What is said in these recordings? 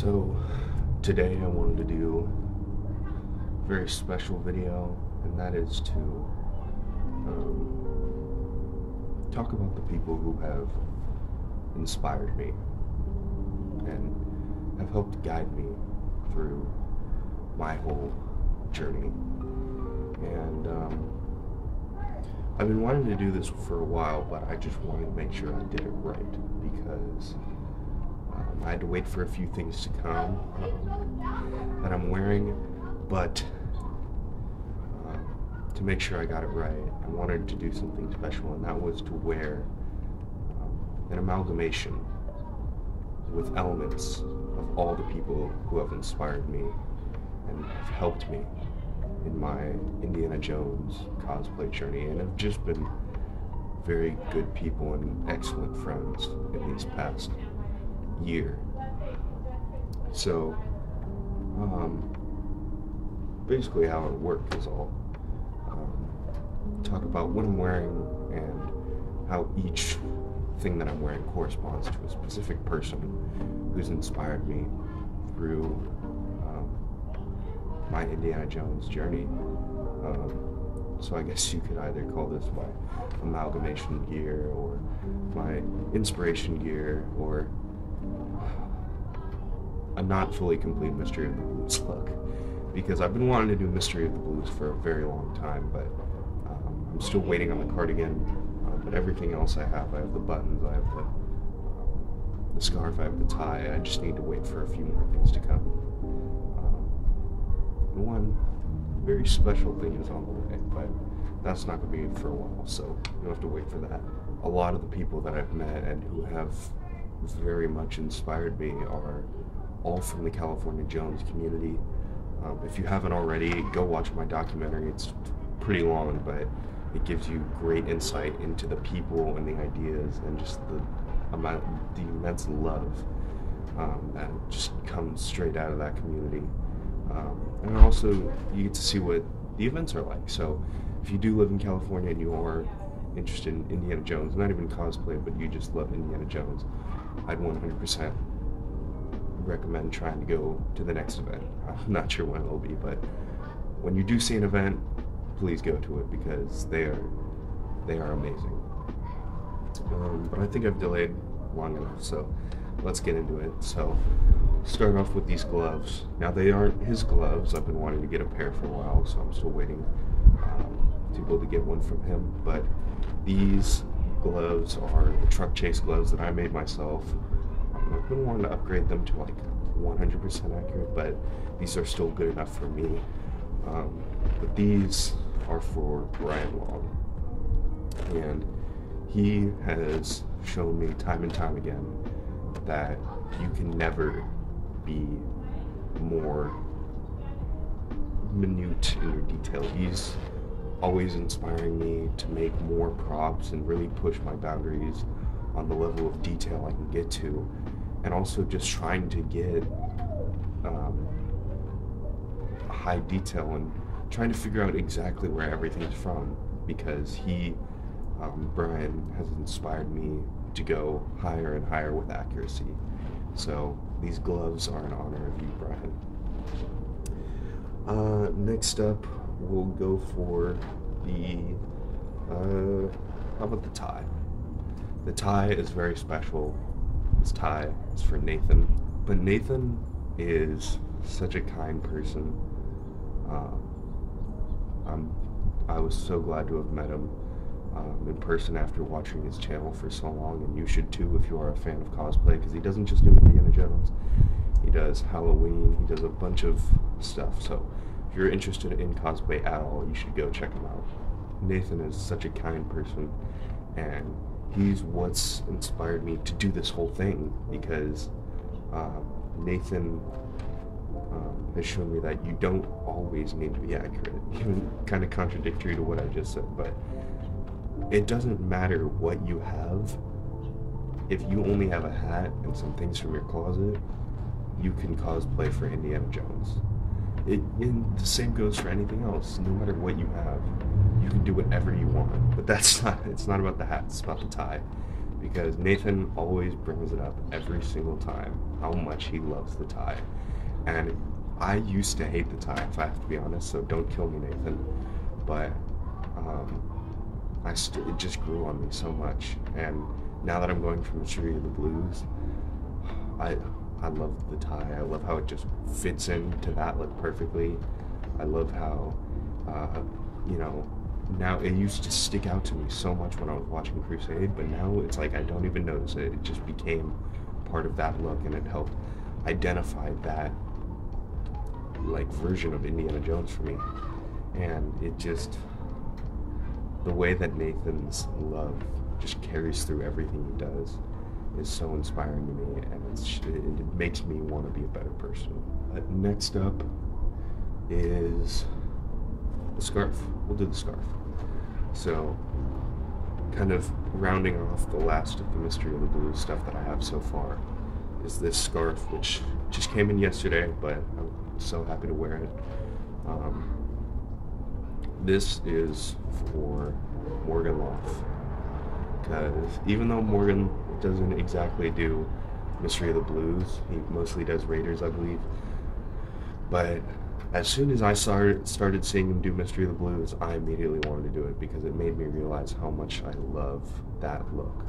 So today I wanted to do a very special video, and that is to talk about the people who have inspired me and have helped guide me through my whole journey. And I've been wanting to do this for a while, but I just wanted to make sure I did it right, because I had to wait for a few things to come that I'm wearing, but to make sure I got it right, I wanted to do something special, and that was to wear an amalgamation with elements of all the people who have inspired me and have helped me in my Indiana Jones cosplay journey, and have just been very good people and excellent friends in these past year. So basically how it worked is I'll talk about what I'm wearing and how each thing that I'm wearing corresponds to a specific person who's inspired me through my Indiana Jones journey. So I guess you could either call this my amalgamation gear, or my inspiration gear, or a not fully complete Mystery of the Blues look, because I've been wanting to do Mystery of the Blues for a very long time, but I'm still waiting on the cardigan. But everything else I have the buttons, I have the scarf, I have the tie. I just need to wait for a few more things to come. One very special thing is on the way, but that's not going to be for a while, so you'll have to wait for that. A lot of the people that I've met and who have very much inspired me are all from the California Jones community. If you haven't already, go watch my documentary. It's pretty long, but it gives you great insight into the people and the ideas and just the immense love that just comes straight out of that community. And also, you get to see what the events are like. So if you do live in California and you are interested in Indiana Jones, not even cosplay, but you just love Indiana Jones, I'd 100% recommend trying to go to the next event. I'm not sure when it'll be, but when you do see an event, please go to it, because they are amazing. But I think I've delayed long enough, so let's get into it. So start off with these gloves. Now, they aren't his gloves. I've been wanting to get a pair for a while, so I'm still waiting to be able to get one from him. But these gloves are the truck chase gloves that I made myself. I've been wanting to upgrade them to like 100% accurate, but these are still good enough for me. But these are for Bryan Long, and he has shown me time and time again that you can never be more minute in your detail. He's always inspiring me to make more props and really push my boundaries on the level of detail I can get to, and also just trying to get a high detail and trying to figure out exactly where everything's from, because Bryan has inspired me to go higher and higher with accuracy. So these gloves are in honor of you, Bryan. Next up, we'll go for the, how about the tie? The tie is very special. This tie is for Nathan, but Nathan is such a kind person. I was so glad to have met him in person after watching his channel for so long, and you should too if you are a fan of cosplay, because he doesn't just do Indiana Jones, he does Halloween, he does a bunch of stuff. So if you're interested in cosplay at all, you should go check him out. Nathan is such a kind person, and he's what's inspired me to do this whole thing, because Nathan has shown me that you don't always need to be accurate, even kind of contradictory to what I just said, but it doesn't matter what you have. If you only have a hat and some things from your closet, you can cosplay for Indiana Jones. And the same goes for anything else. No matter what you have, you can do whatever you want. But it's not about the hat, it's about the tie. Because Nathan always brings it up every single time. how much he loves the tie. And I used to hate the tie, if I have to be honest, so don't kill me, Nathan. But it just grew on me so much. And now that I'm going for Mystery of the Blues, I love the tie. I love how it just fits into that look perfectly. I love how, you know, now it used to stick out to me so much when I was watching Crusade, but now it's like I don't even notice it. It just became part of that look, and it helped identify that like version of Indiana Jones for me. And it just, the way that Nathan's love just carries through everything he does is so inspiring to me, and it makes me want to be a better person. Next up is the scarf. We'll do the scarf. So, kind of rounding off the last of the Mystery of the Blues stuff that I have so far is this scarf, which just came in yesterday, but I'm so happy to wear it. This is for Morgan Lauff, because even though Morgan doesn't exactly do Mystery of the Blues, he mostly does Raiders, I believe, but as soon as I started seeing him do Mystery of the Blues, I immediately wanted to do it because it made me realize how much I love that look.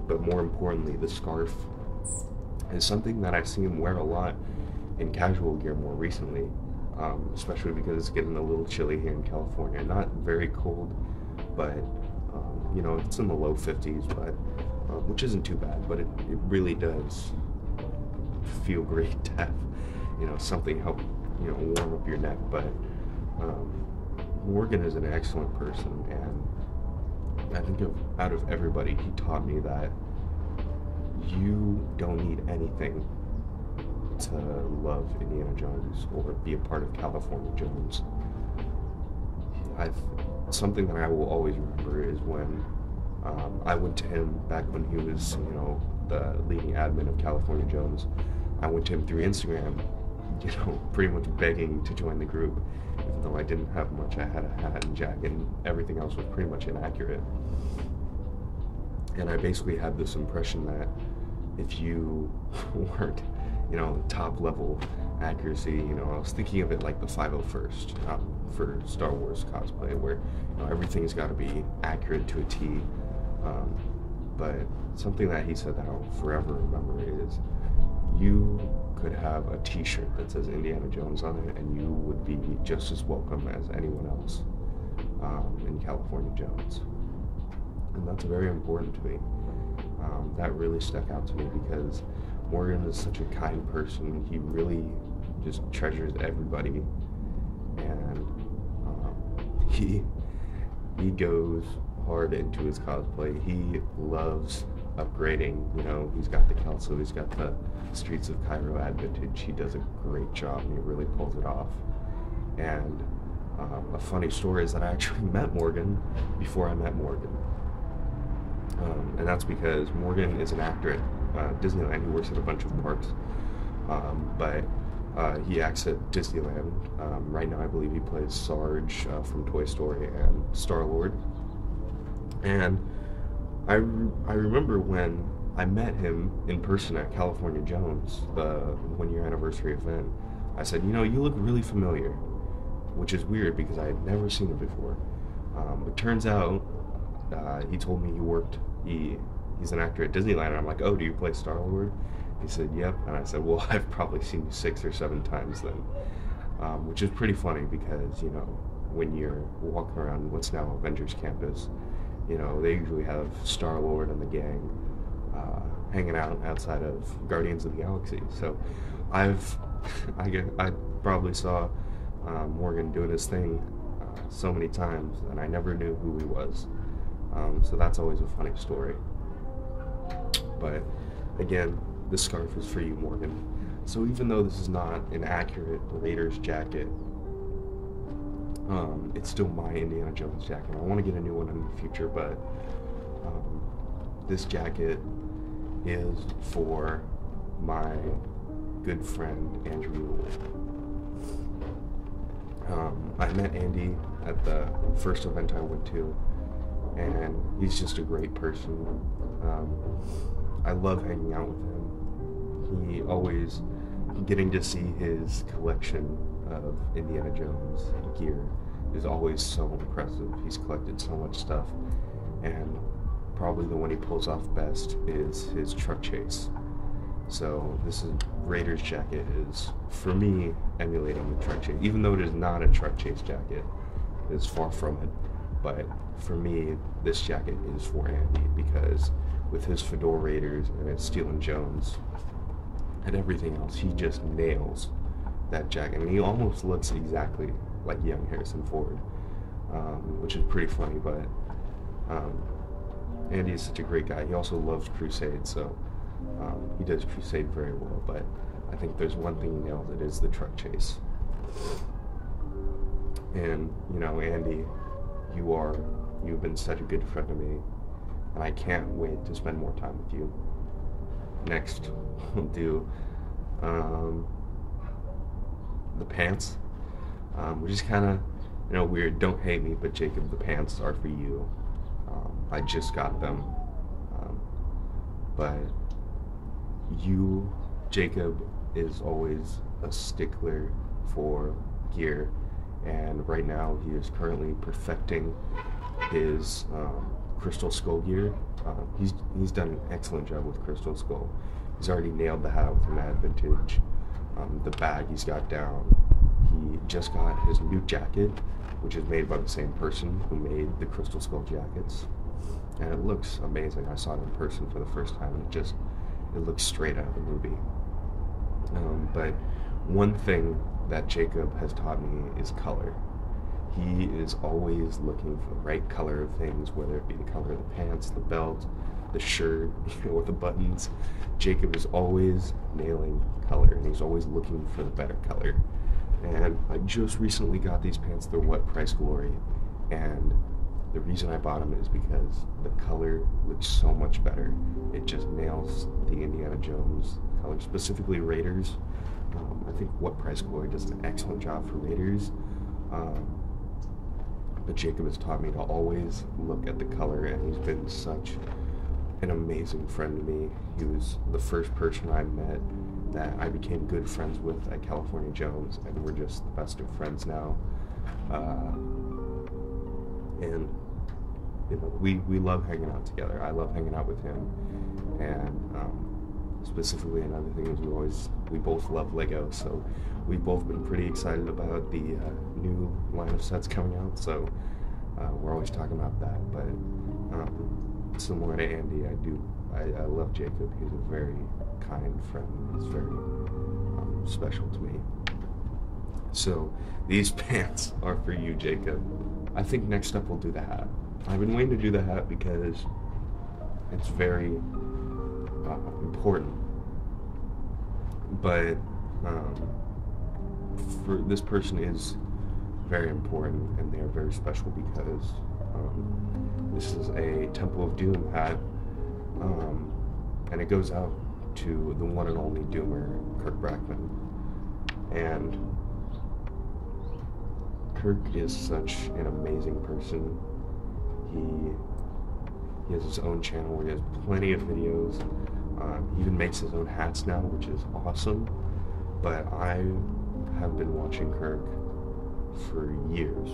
But more importantly, the scarf is something that I see him wear a lot in casual gear more recently, especially because it's getting a little chilly here in California. Not very cold, but you know, it's in the low 50s, but which isn't too bad, but it really does feel great to have, you know, something help, you know, warm up your neck. But Morgan is an excellent person, and I think out of everybody, he taught me that you don't need anything to love Indiana Jones or be a part of California Jones. Something that I will always remember is when I went to him back when he was, you know, the leading admin of California Jones. I went to him through Instagram, you know, pretty much begging to join the group, even though I didn't have much. I had a hat and jacket, and everything else was pretty much inaccurate. And I basically had this impression that if you weren't, you know, top level accuracy, you know, I was thinking of it like the 501st for Star Wars cosplay, where, you know, everything's got to be accurate to a T. But something that he said that I'll forever remember is, you could have a t-shirt that says Indiana Jones on it, and you would be just as welcome as anyone else in California Jones. And that's very important to me. That really stuck out to me because Morgan is such a kind person. He really just treasures everybody, and he goes hard into his cosplay. He loves upgrading. You know, he's got the Kelso, he's got the Streets of Cairo Ad Vintage. He does a great job, and he really pulls it off. And a funny story is that I actually met Morgan before I met Morgan. And that's because Morgan is an actor at Disneyland. He works at a bunch of parks, but he acts at Disneyland. Right now I believe he plays Sarge from Toy Story and Star-Lord. And I remember when I met him in person at California Jones, the 1-year anniversary event, I said, you know, you look really familiar, which is weird because I had never seen him before. It turns out he told me he's an actor at Disneyland, and I'm like, oh, do you play Star-Lord? He said, yep. And I said, well, I've probably seen you 6 or 7 times then, which is pretty funny because, you know, when you're walking around what's now Avengers Campus, you know, they usually have Star-Lord and the gang hanging out outside of Guardians of the Galaxy. So I probably saw Morgan doing his thing so many times, and I never knew who he was. So that's always a funny story. But again, this scarf is for you, Morgan. So even though this is not an accurate Raiders jacket, it's still my Indiana Jones jacket. I want to get a new one in the future, but this jacket is for my good friend Andrew Newell. I met Andy at the first event I went to, and he's just a great person. I love hanging out with him. he always, getting to see his collection of Indiana Jones gear is always so impressive. He's collected so much stuff, and probably the one he pulls off best is his truck chase. So this is Raiders jacket is, for me, emulating the truck chase. Even though it is not a truck chase jacket, it's far from it. But for me, this jacket is for Andy, because with his Fedora Raiders and his Steel and Jones and everything else, he just nails that jacket. And he almost looks exactly like young Harrison Ford, which is pretty funny. But Andy is such a great guy. He also loves Crusade, so he does Crusade very well. But I think there's one thing he nails, it is the truck chase. And, you know, Andy, you've been such a good friend to me, and I can't wait to spend more time with you. Next, we'll do the pants, which is kind of, you know, weird. Don't hate me, but Jacob, the pants are for you. I just got them, but you, Jacob, is always a stickler for gear, and right now he is currently perfecting his Crystal Skull gear. He's done an excellent job with Crystal Skull. He's already nailed the hat with the Mad Vintage. The bag he's got down. He just got his new jacket, which is made by the same person who made the Crystal Skull jackets, and it looks amazing. I saw it in person for the first time, and it looks straight out of the movie. But one thing that Jacob has taught me is color. He is always looking for the right color of things, whether it be the color of the pants, the belt, the shirt, or the buttons. Jacob is always nailing color, and he's always looking for the better color. And I just recently got these pants. They're What Price Glory, and the reason I bought them is because the color looks so much better. It just nails the Indiana Jones color, specifically Raiders. I think What Price Glory does an excellent job for Raiders. But Jacob has taught me to always look at the color, and he's been such an amazing friend to me. He was the first person I met that I became good friends with at California Jones, and we're just the best of friends now. And you know, we love hanging out together. I love hanging out with him, and specifically another thing is we both love Lego, so we've both been pretty excited about the new line of sets coming out. So we're always talking about that. But similar to Andy, I love Jacob. He's a very kind friend. He's very special to me. So these pants are for you, Jacob. I think next up we'll do the hat. I've been waiting to do the hat because it's very important. But for this person is very important, and they are very special because this is a Temple of Doom hat, and it goes out to the one and only Doomer, Kirk Brackman. And Kirk is such an amazing person. He has his own channel where he has plenty of videos. He even makes his own hats now, which is awesome. But I have been watching Kirk for years.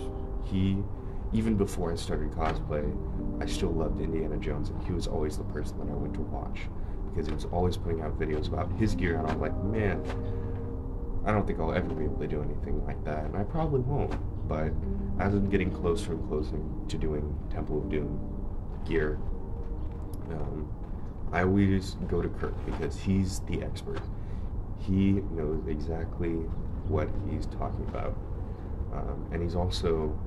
Even before I started cosplay, I still loved Indiana Jones, and he was always the person that I went to watch, because he was always putting out videos about his gear, and I'm like, man, I don't think I'll ever be able to do anything like that, and I probably won't. But as I'm getting closer and closer to doing Temple of Doom gear, I always go to Kirk because he's the expert. He knows exactly what he's talking about. And he's also,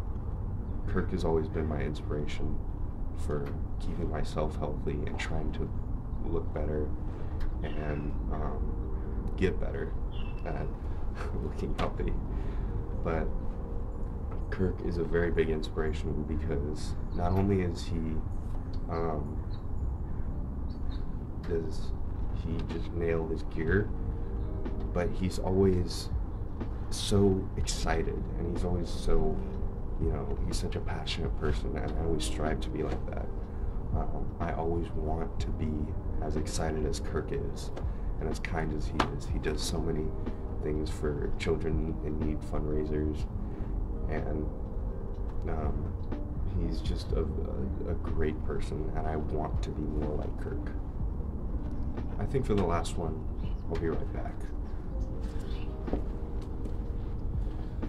Kirk has always been my inspiration for keeping myself healthy and trying to look better and get better at looking healthy. But Kirk is a very big inspiration because not only is does he just nail his gear, but he's always so excited, and he's always so, you know, he's such a passionate person, and I always strive to be like that. I always want to be as excited as Kirk is, and as kind as he is. He does so many things for children in need fundraisers, and he's just a great person, and I want to be more like Kirk. I think for the last one, I'll be right back.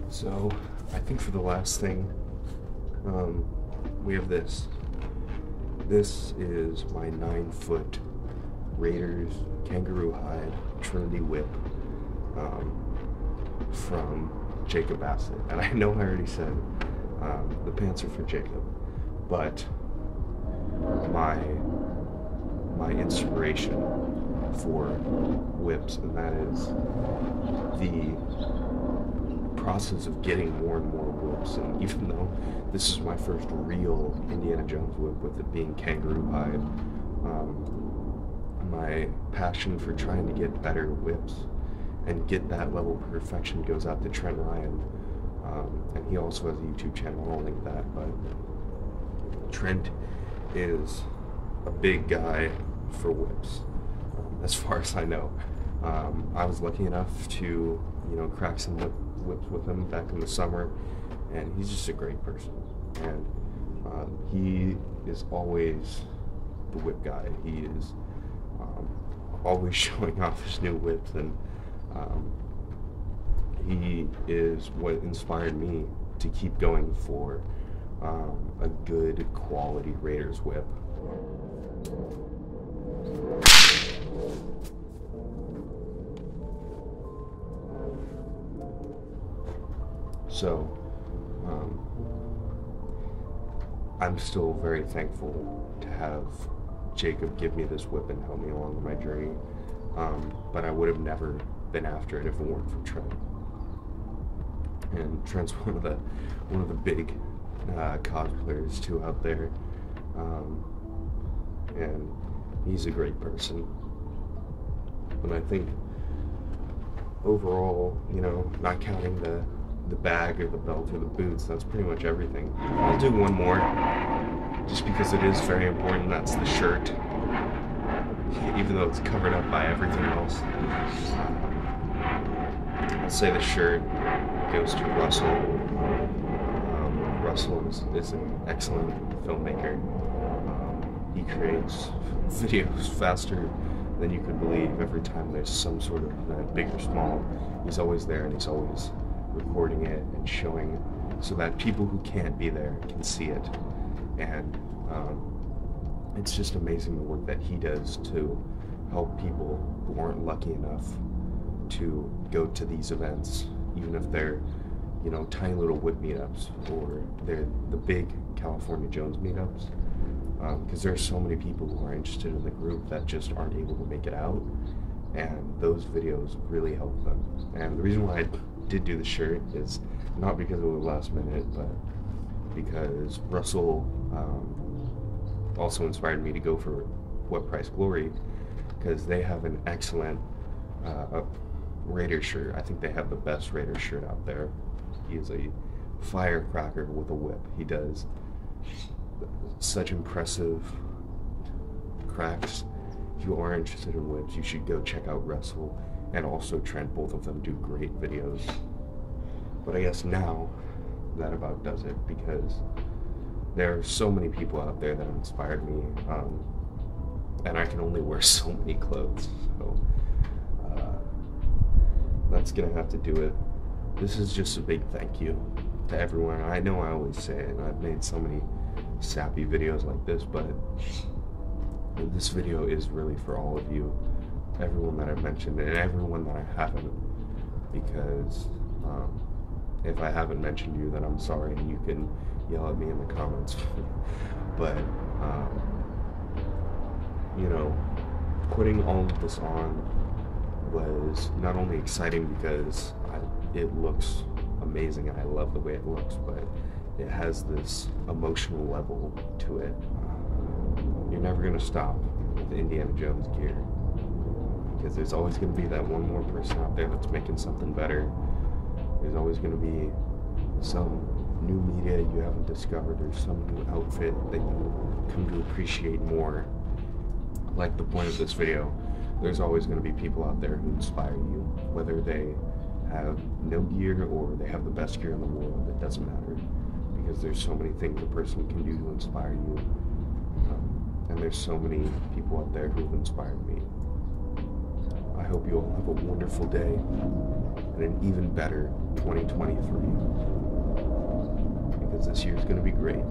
So, I think for the last thing, we have this. This is my 9-foot Raiders kangaroo hide Trinity whip from Jacob Bassett. And I know I already said the pants are for Jacob, but my inspiration for whips, and that is the process of getting more and more whips. And even though this is my first real Indiana Jones whip, with it being kangaroo hide, my passion for trying to get better whips and get that level of perfection goes out to Trent Ryan, and he also has a YouTube channel. I'll link that. But Trent is a big guy for whips, as far as I know. I was lucky enough to, crack some whips with him back in the summer, and he's just a great person. And he is always the whip guy. He is always showing off his new whips, and he is what inspired me to keep going for a good quality Raiders whip. So, I'm still very thankful to have Jacob give me this whip and help me along on my journey, but I would have never been after it if it weren't for Trent. And Trent's one of the big cosplayers too out there, and he's a great person. And I think overall, not counting the bag or the belt or the boots, that's pretty much everything. I'll do one more, just because it is very important. That's the shirt, even though it's covered up by everything else. I'll say the shirt goes to Russell. Russell is an excellent filmmaker. He creates videos faster than you could believe. Every time there's some sort of event, big or small, he's always there, and he's always recording it and showing, so that people who can't be there can see it. And it's just amazing the work that he does to help people who aren't lucky enough to go to these events, even if they're tiny little whip meetups, or they're the big California Jones meetups, because there's so many people who are interested in the group that just aren't able to make it out, and those videos really help them. And the reason why I did do the shirt is not because it was last minute, but because Russell also inspired me to go for What Price Glory, because they have an excellent Raider shirt. I think they have the best Raider shirt out there. He is a firecracker with a whip. He does such impressive cracks. If you are interested in whips, you should go check out Russell and also Trent. Both of them do great videos. But I guess now that about does it, because there are so many people out there that have inspired me, and I can only wear so many clothes, so that's gonna have to do it. This is just a big thank you to everyone. I know I always say it, and I've made so many sappy videos like this, but this video is really for all of you, everyone that I've mentioned and everyone that I haven't, because if I haven't mentioned you, then I'm sorry, and you can yell at me in the comments. But putting all of this on was not only exciting because it looks amazing and I love the way it looks, but it has this emotional level to it. You're never going to stop with Indiana Jones gear, because there's always going to be that one more person out there that's making something better. There's always going to be some new media you haven't discovered, or some new outfit that you come to appreciate more. Like the point of this video, there's always going to be people out there who inspire you, whether they have no gear or they have the best gear in the world. It doesn't matter, because there's so many things a person can do to inspire you. And there's so many people out there who have inspired me. I hope you all have a wonderful day and an even better 2023, because this year's going to be great.